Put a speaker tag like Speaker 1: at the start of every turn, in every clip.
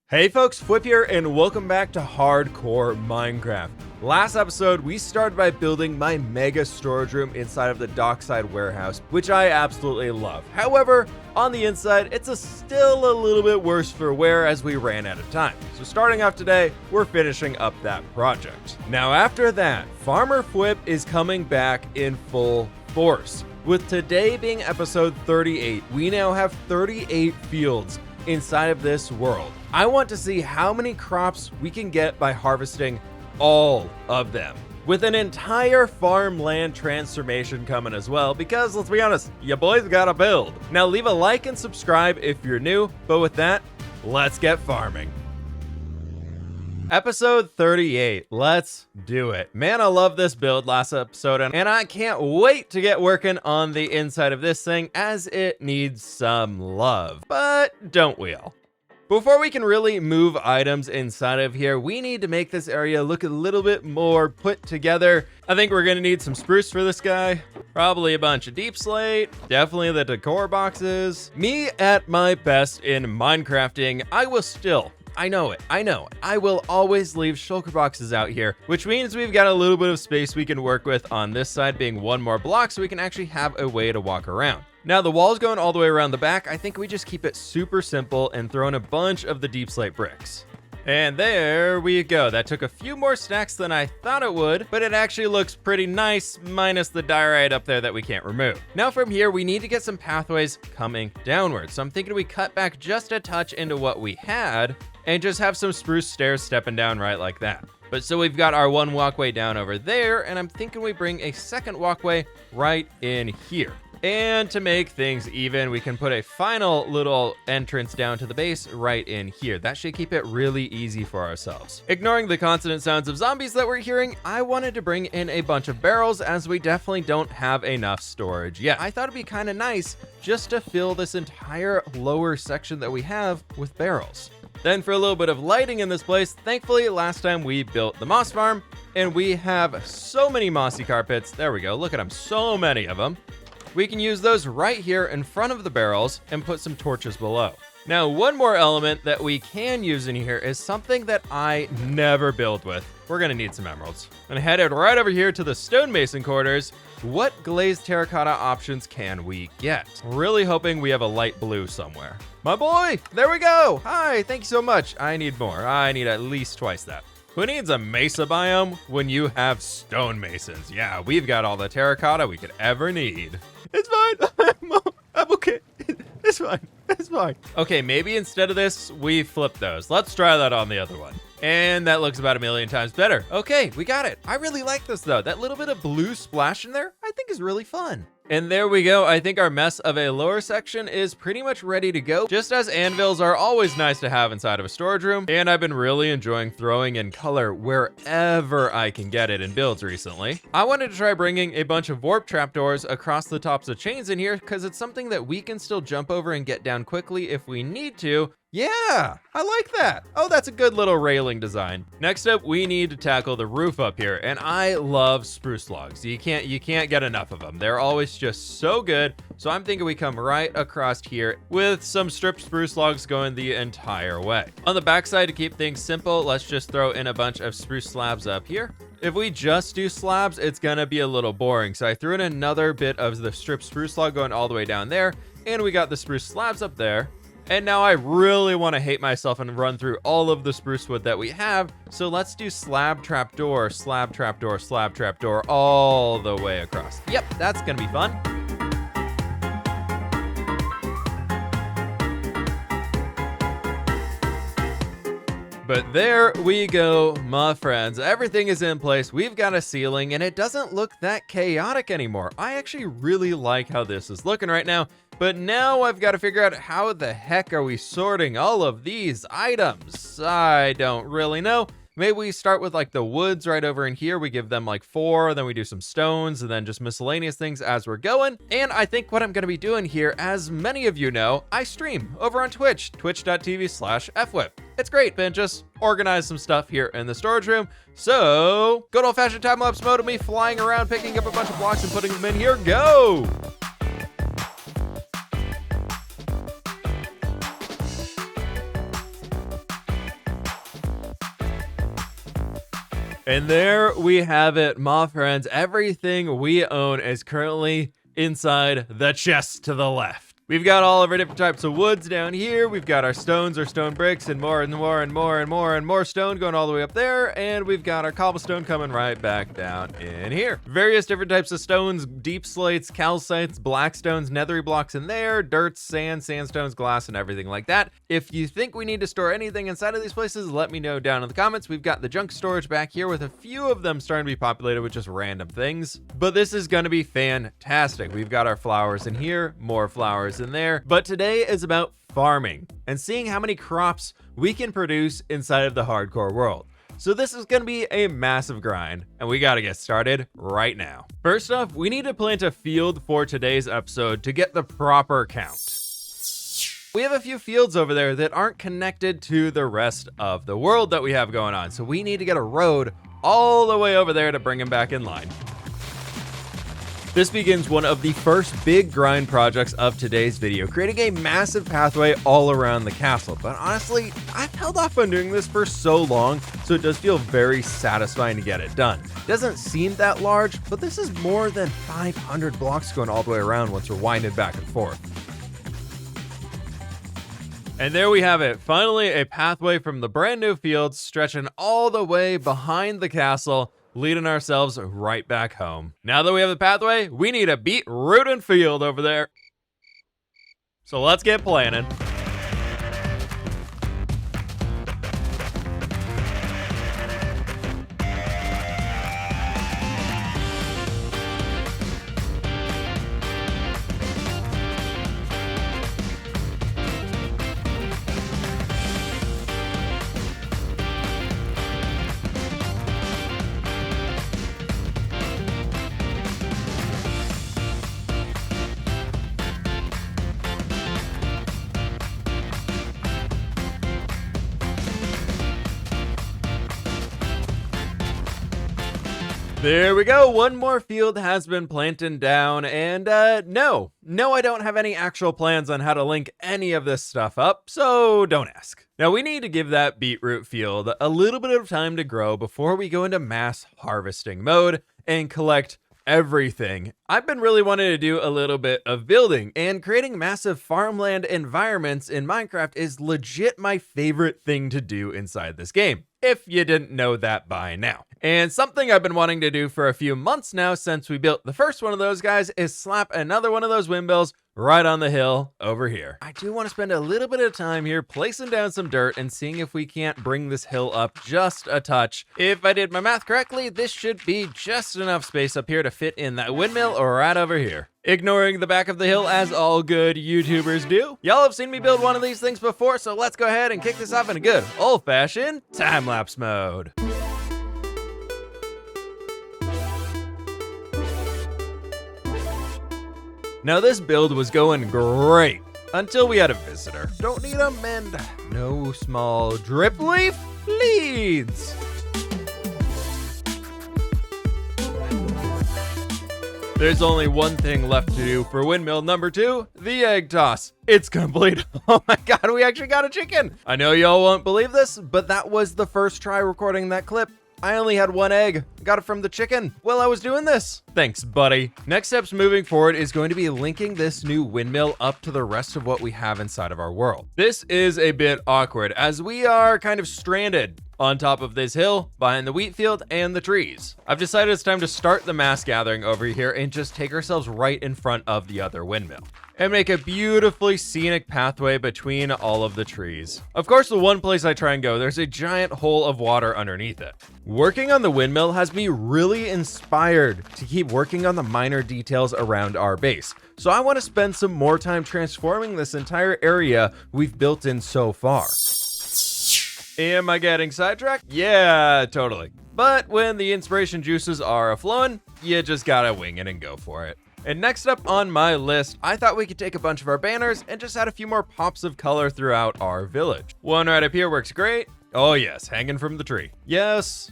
Speaker 1: Hey folks, fWhip here, and welcome back to Hardcore Minecraft. Last episode, we started by building my mega storage room inside of the dockside warehouse, which I absolutely love. However, on the inside, it's still a little bit worse for wear as we ran out of time. So starting off today, we're finishing up that project. Now after that, Farmer fWhip is coming back in full force. With today being episode 38, we now have 38 fields inside of this world. I want to see how many crops we can get by harvesting all of them, with an entire farmland transformation coming as well, because let's be honest, you boys gotta build. Now leave a like and subscribe if you're new, but with that, let's get farming. Episode 38, let's do it. Man, I love this build last episode, and I can't wait to get working on the inside of this thing as it needs some love, but don't we all? Before we can really move items inside of here, we need to make this area look a little bit more put together. I think we're gonna need some spruce for this guy, probably a bunch of deep slate, definitely the decor boxes. Me at my best in Minecrafting, I know it. I will always leave shulker boxes out here, which means we've got a little bit of space we can work with on this side, being one more block, so we can actually have a way to walk around. Now the wall's going all the way around the back. I think we just keep it super simple and throw in a bunch of the deep slate bricks. And there we go. That took a few more stacks than I thought it would, but it actually looks pretty nice, minus the diorite up there that we can't remove. Now from here, we need to get some pathways coming downwards. So I'm thinking we cut back just a touch into what we had and just have some spruce stairs stepping down right like that. But so we've got our one walkway down over there, and I'm thinking we bring a second walkway right in here. And to make things even, we can put a final little entrance down to the base right in here. That should keep it really easy for ourselves. Ignoring the constant sounds of zombies that we're hearing, I wanted to bring in a bunch of barrels as we definitely don't have enough storage yet. I thought it'd be kind of nice just to fill this entire lower section that we have with barrels. Then for a little bit of lighting in this place, thankfully last time we built the moss farm, and we have so many mossy carpets. There we go, look at them, so many of them. We can use those right here in front of the barrels and put some torches below. Now, one more element that we can use in here is something that I never build with. We're gonna need some emeralds. And headed right over here to the stonemason quarters. What glazed terracotta options can we get? Really hoping we have a light blue somewhere. My boy, there we go. Hi, thank you so much. I need more. I need at least twice that. Who needs a mesa biome when you have stonemasons? Yeah, we've got all the terracotta we could ever need. It's fine. I'm okay. It's fine. Okay, maybe instead of this, we flip those. Let's try that on the other one. And that looks about a million times better. Okay, we got it. I really like this though. That little bit of blue splash in there, I think is really fun. And there we go. I think our mess of a lower section is pretty much ready to go. Just as anvils are always nice to have inside of a storage room. And I've been really enjoying throwing in color wherever I can get it in builds recently. I wanted to try bringing a bunch of warp trapdoors across the tops of chains in here because it's something that we can still jump over and get down quickly if we need to. Yeah, I like that. Oh, that's a good little railing design. Next up, we need to tackle the roof up here, and I love spruce logs. You can't get enough of them. They're always just so good. So I'm thinking we come right across here with some stripped spruce logs going the entire way. On the backside, to keep things simple, let's just throw in a bunch of spruce slabs up here. If we just do slabs, it's gonna be a little boring. So I threw in another bit of the stripped spruce log going all the way down there, and we got the spruce slabs up there. And now I really want to hate myself and run through all of the spruce wood that we have. So let's do slab trapdoor, slab trapdoor, slab trapdoor all the way across. Yep, that's gonna be fun. But there we go, my friends. Everything is in place. We've got a ceiling and it doesn't look that chaotic anymore. I actually really like how this is looking right now. But now I've got to figure out how the heck are we sorting all of these items? I don't really know. Maybe we start with like the woods right over in here. We give them like 4, then we do some stones and then just miscellaneous things as we're going. And I think what I'm gonna be doing here, as many of you know, I stream over on Twitch, twitch.tv/fWhip. It's great, Ben, just organize some stuff here in the storage room. So good old fashioned time-lapse mode of me flying around, picking up a bunch of blocks and putting them in here, go! And there we have it, my friends. Everything we own is currently inside the chest to the left. We've got all of our different types of woods down here. We've got our stones, our stone bricks, and more and more and more and more and more stone going all the way up there. And we've got our cobblestone coming right back down in here. Various different types of stones, deep slates, calcites, black stones, nethery blocks in there, dirt, sand, sandstones, glass, and everything like that. If you think we need to store anything inside of these places, let me know down in the comments. We've got the junk storage back here with a few of them starting to be populated with just random things. But this is going to be fantastic. We've got our flowers in here, more flowers in there, but today is about farming and seeing how many crops we can produce inside of the hardcore world. So this is going to be a massive grind, and we got to get started right now. First off, we need to plant a field for today's episode to get the proper count. We have a few fields over there that aren't connected to the rest of the world that we have going on, so we need to get a road all the way over there to bring them back in line. This begins one of the first big grind projects of today's video, creating a massive pathway all around the castle. But honestly, I've held off on doing this for so long, so it does feel very satisfying to get it done. It doesn't seem that large, but this is more than 500 blocks going all the way around once we're winding back and forth. And there we have it, finally a pathway from the brand new fields stretching all the way behind the castle, leading ourselves right back home. Now that we have the pathway, we need a beetroot and field over there. So let's get planning. There we go, one more field has been planted down, and no, I don't have any actual plans on how to link any of this stuff up, so don't ask. Now we need to give that beetroot field a little bit of time to grow before we go into mass harvesting mode and collect everything. I've been really wanting to do a little bit of building, and creating massive farmland environments in Minecraft is legit my favorite thing to do inside this game, if you didn't know that by now. And something I've been wanting to do for a few months now since we built the first one of those guys is slap another one of those windmills right on the hill over here. I do want to spend a little bit of time here placing down some dirt and seeing if we can't bring this hill up just a touch. If I did my math correctly, this should be just enough space up here to fit in that windmill right over here. Ignoring the back of the hill as all good YouTubers do. Y'all have seen me build one of these things before, so let's go ahead and kick this off in a good old-fashioned time-lapse mode. Now this build was going great until we had a visitor. Don't need a mend. No small drip leaf leads. There's only one thing left to do for windmill number 2, the egg toss. It's complete. Oh my god, we actually got a chicken. I know y'all won't believe this, but that was the first try recording that clip. I only had one egg. Got it from the chicken while I was doing this. Thanks, buddy. Next steps moving forward is going to be linking this new windmill up to the rest of what we have inside of our world. This is a bit awkward as we are kind of stranded on top of this hill behind the wheat field and the trees. I've decided it's time to start the mass gathering over here and just take ourselves right in front of the other windmill and make a beautifully scenic pathway between all of the trees. Of course, the one place I try and go, there's a giant hole of water underneath it. Working on the windmill has me really inspired to keep working on the minor details around our base. So I want to spend some more time transforming this entire area we've built in so far. Am I getting sidetracked? Yeah, totally. But when the inspiration juices are a-flowing, you just gotta wing it and go for it. And next up on my list, I thought we could take a bunch of our banners and just add a few more pops of color throughout our village. One right up here works great. Oh yes, hanging from the tree. Yes,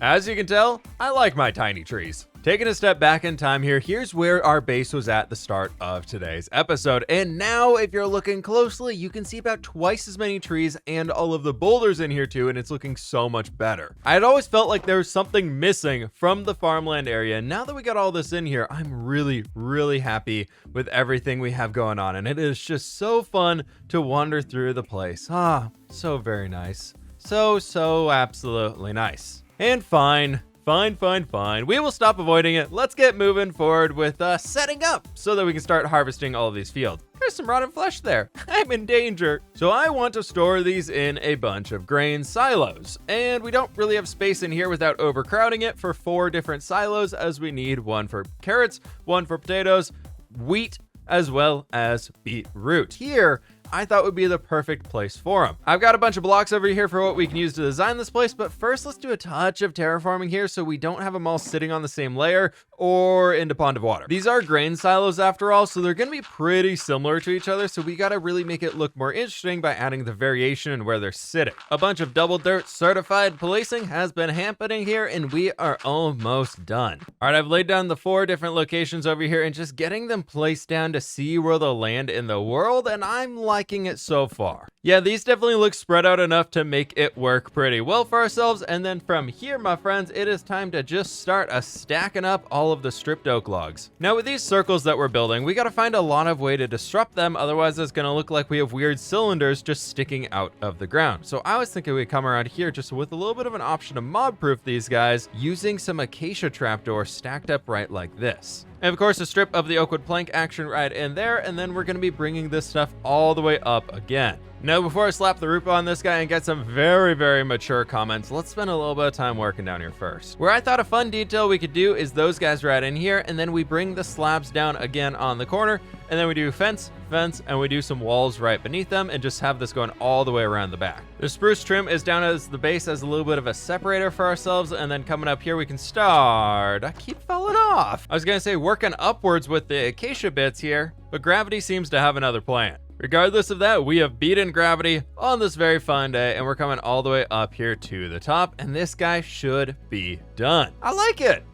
Speaker 1: As you can tell, I like my tiny trees. Taking a step back in time here, here's where our base was at the start of today's episode. And now if you're looking closely, you can see about twice as many trees and all of the boulders in here too, and it's looking so much better. I had always felt like there was something missing from the farmland area. And now that we got all this in here, I'm really happy with everything we have going on. And it is just so fun to wander through the place. Ah, so very nice. So absolutely nice. And fine. We will stop avoiding it. Let's get moving forward with setting up so that we can start harvesting all of these fields. There's some rotten flesh there. I'm in danger. So I want to store these in a bunch of grain silos. And we don't really have space in here without overcrowding it for 4 different silos, as we need one for carrots, one for potatoes, wheat, as well as beetroot. Here, I thought would be the perfect place for them. I've got a bunch of blocks over here for what we can use to design this place, but first let's do a touch of terraforming here so we don't have them all sitting on the same layer or in a pond of water. These are grain silos after all, so they're gonna be pretty similar to each other, so we gotta really make it look more interesting by adding the variation in where they're sitting. A bunch of double dirt certified policing has been happening here, and we are almost done. All right, I've laid down the 4 different locations over here and just getting them placed down to see where they'll land in the world, and I'm liking it so far. Yeah, these definitely look spread out enough to make it work pretty well for ourselves. And then from here, my friends, it is time to just start stacking up all of the stripped oak logs. Now with these circles that we're building, we got to find a lot of way to disrupt them. Otherwise it's going to look like we have weird cylinders just sticking out of the ground. So I was thinking we'd come around here just with a little bit of an option to mob proof these guys using some acacia trapdoors stacked up right like this. And of course, a strip of the oak wood plank action right in there, and then we're going to be bringing this stuff all the way up again. Now, before I slap the roof on this guy and get some very mature comments, let's spend a little bit of time working down here first. Where I thought a fun detail we could do is those guys right in here, and then we bring the slabs down again on the corner, and then we do fence, and we do some walls right beneath them, and just have this going all the way around the back. The spruce trim is down as the base as a little bit of a separator for ourselves, and then coming up here we can start. I keep falling off. I was gonna say working upwards with the acacia bits here, but gravity seems to have another plan. Regardless of that, we have beaten gravity on this very fine day, and we're coming all the way up here to the top, and this guy should be done. I like it.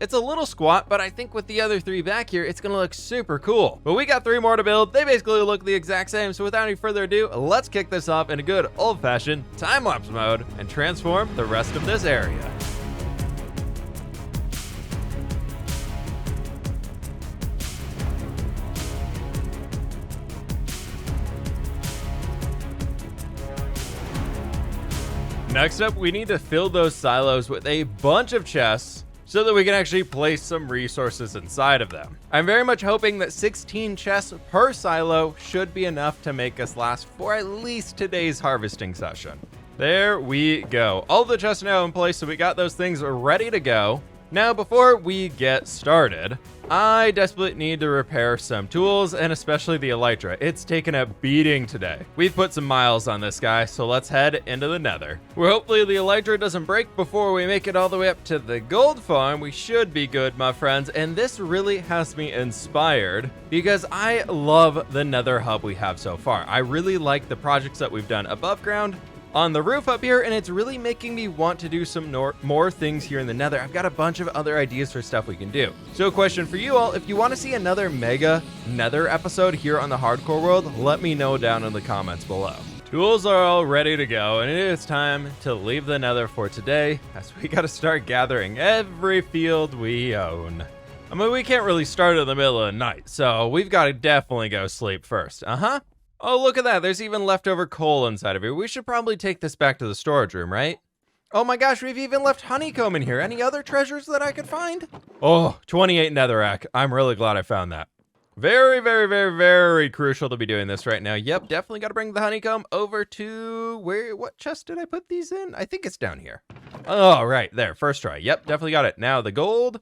Speaker 1: It's a little squat, but I think with the other 3 back here, it's gonna look super cool. But we got 3 more to build. They basically look the exact same, so without any further ado, let's kick this off in a good old-fashioned time-lapse mode and transform the rest of this area. Next up, we need to fill those silos with a bunch of chests so that we can actually place some resources inside of them. I'm very much hoping that 16 chests per silo should be enough to make us last for at least today's harvesting session. There we go. All the chests are now in place, so we got those things ready to go. Now, before we get started, I desperately need to repair some tools, and especially the elytra. It's taken a beating today. We've put some miles on this guy, so let's head into the nether, where hopefully the elytra doesn't break before we make it all the way up to the gold farm. We should be good, my friends, and this really has me inspired because I love the nether hub we have so far. I really like the projects that we've done above ground, on the roof up here, and it's really making me want to do some more things here in the nether. I've got a bunch of other ideas for stuff we can do. So a question for you all, if you want to see another mega nether episode here on the hardcore world, let me know down in the comments below. Tools are all ready to go, and it is time to leave the nether for today, as we got to start gathering every field we own. I mean, we can't really start in the middle of the night, so we've got to definitely go sleep first. Oh, look at that. There's even leftover coal inside of here. We should probably take this back to the storage room, right? Oh my gosh, we've even left honeycomb in here. Any other treasures that I could find? Oh, 28 netherrack. I'm really glad I found that. Very crucial to be doing this right now. Yep, definitely got to bring the honeycomb over to what chest did I put these in? I think it's down here. Oh, right there. First try. Yep, definitely got it. Now the gold.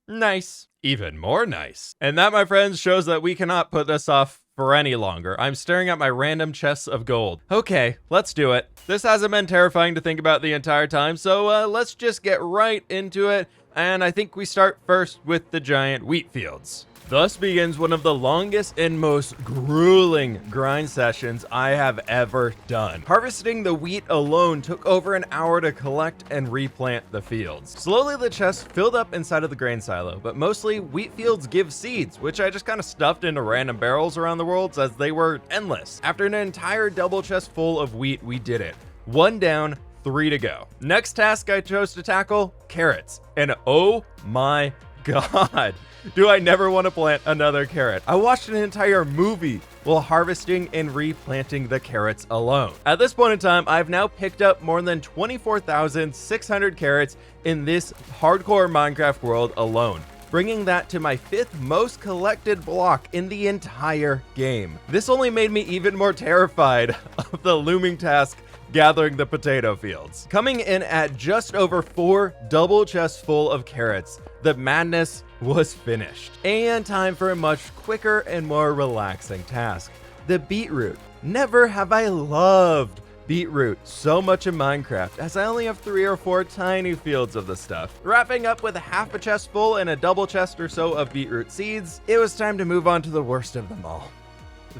Speaker 1: Nice. Even more nice. And that, my friends, shows that we cannot put this off for any longer. I'm staring at my random chests of gold. Okay, let's do it. This hasn't been terrifying to think about the entire time, so let's just get right into it. And I think we start first with the giant wheat fields. Thus begins one of the longest and most grueling grind sessions I have ever done. Harvesting the wheat alone took over an hour to collect and replant the fields. Slowly the chest filled up inside of the grain silo, but mostly wheat fields give seeds, which I just kind of stuffed into random barrels around the world as they were endless. After an entire double chest full of wheat, we did it. 1 down, 3 to go. Next task I chose to tackle, carrots. And oh my God, do I never want to plant another carrot. I watched an entire movie while harvesting and replanting the carrots alone. At this point in time, I've now picked up more than 24,600 carrots in this hardcore Minecraft world alone, bringing that to my 5th most collected block in the entire game. This only made me even more terrified of the looming task gathering the potato fields. Coming in at just over 4 double chests full of carrots, the madness was finished. And time for a much quicker and more relaxing task, the beetroot. Never have I loved beetroot so much in Minecraft, as I only have 3 or 4 tiny fields of the stuff. Wrapping up with a half a chest full and a double chest or so of beetroot seeds, it was time to move on to the worst of them all,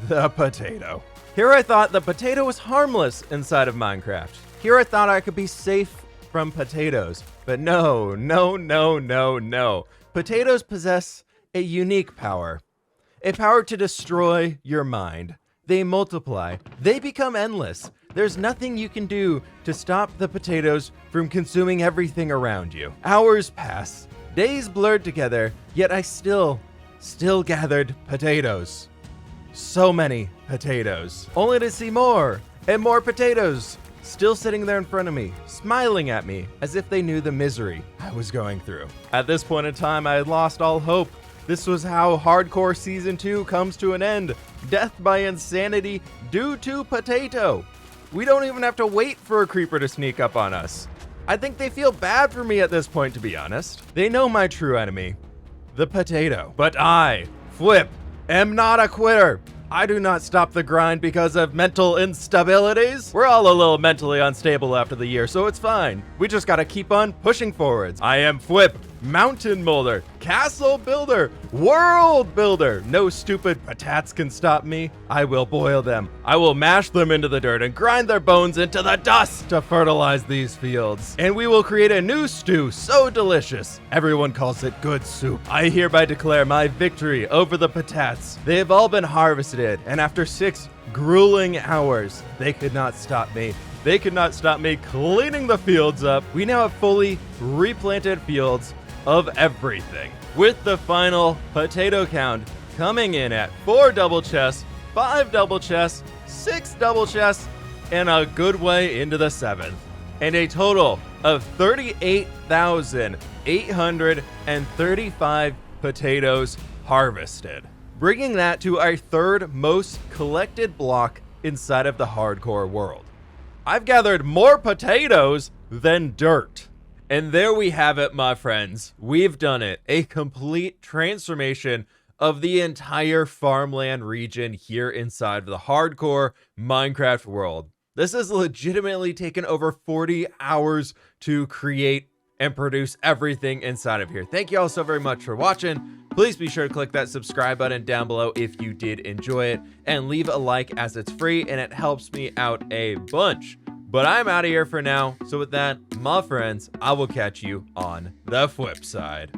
Speaker 1: the potato. Here I thought the potato was harmless inside of Minecraft. Here I thought I could be safe from potatoes, but no. Potatoes possess a unique power, a power to destroy your mind. They multiply, they become endless. There's nothing you can do to stop the potatoes from consuming everything around you. Hours pass, days blurred together, yet I still gathered potatoes. So many potatoes, only to see more and more potatoes still sitting there in front of me, smiling at me as if they knew the misery I was going through. At this point in time, I had lost all hope. This was how Hardcore Season 2 comes to an end. Death by insanity due to potato. We don't even have to wait for a creeper to sneak up on us. I think they feel bad for me at this point, to be honest. They know my true enemy, the potato. But I, fWhip, am not a quitter. I do not stop the grind because of mental instabilities. We're all a little mentally unstable after the year, so it's fine. We just gotta keep on pushing forwards. I am fWhip, mountain molder, castle builder, world builder. No stupid patats can stop me. I will boil them. I will mash them into the dirt and grind their bones into the dust to fertilize these fields. And we will create a new stew so delicious, everyone calls it good soup. I hereby declare my victory over the patats. They have all been harvested, and after 6 grueling hours, they could not stop me. They could not stop me cleaning the fields up. We now have fully replanted fields of everything, with the final potato count coming in at 4 double chests, 5 double chests, 6 double chests, and a good way into the 7th, and a total of 38,835 potatoes harvested, bringing that to our 3rd most collected block inside of the hardcore world. I've gathered more potatoes than dirt. And there we have it, my friends. We've done it. A complete transformation of the entire farmland region here inside the hardcore Minecraft world. This has legitimately taken over 40 hours to create and produce everything inside of here. Thank you all so very much for watching. Please be sure to click that subscribe button down below if you did enjoy it, and leave a like as it's free and it helps me out a bunch. But I'm out of here for now. So with that, my friends, I will catch you on the fWhip side.